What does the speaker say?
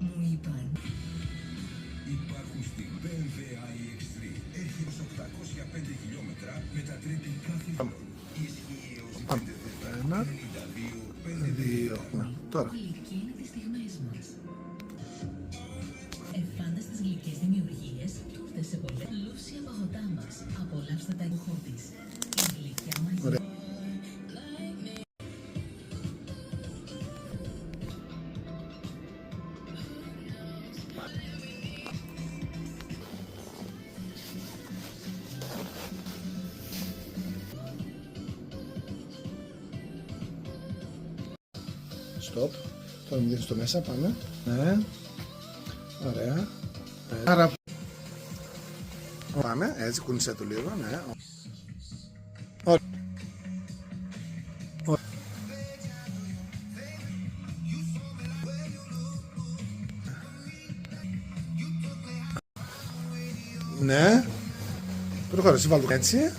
Μου είπαν. Υπάρχουν στην BMW iX3. Έχει ως 805 χιλιόμετρα, μετατρέπει κάθε χρόνο. Ισχύει έως 5 Ένα, 92, 5 δύο. Τώρα. Γλυκοί είναι τις στιγμές μας. Εφάνταστες γλυκές δημιουργίες, τούρτες σε πολλές. Λούσια παγωτά μας. Απολαύστε τα ηχό της. Η γλυκιά μαζί. Ωραία. Stop. Τώρα μου δείχνεις το μέσα, πάμε. Ναι. Ωραία. Άρα... Πάμε, έτσι, κούνησέ το λίγο, ναι. Ωραία. Ναι. Προχωρήσει, βάλτε το έτσι.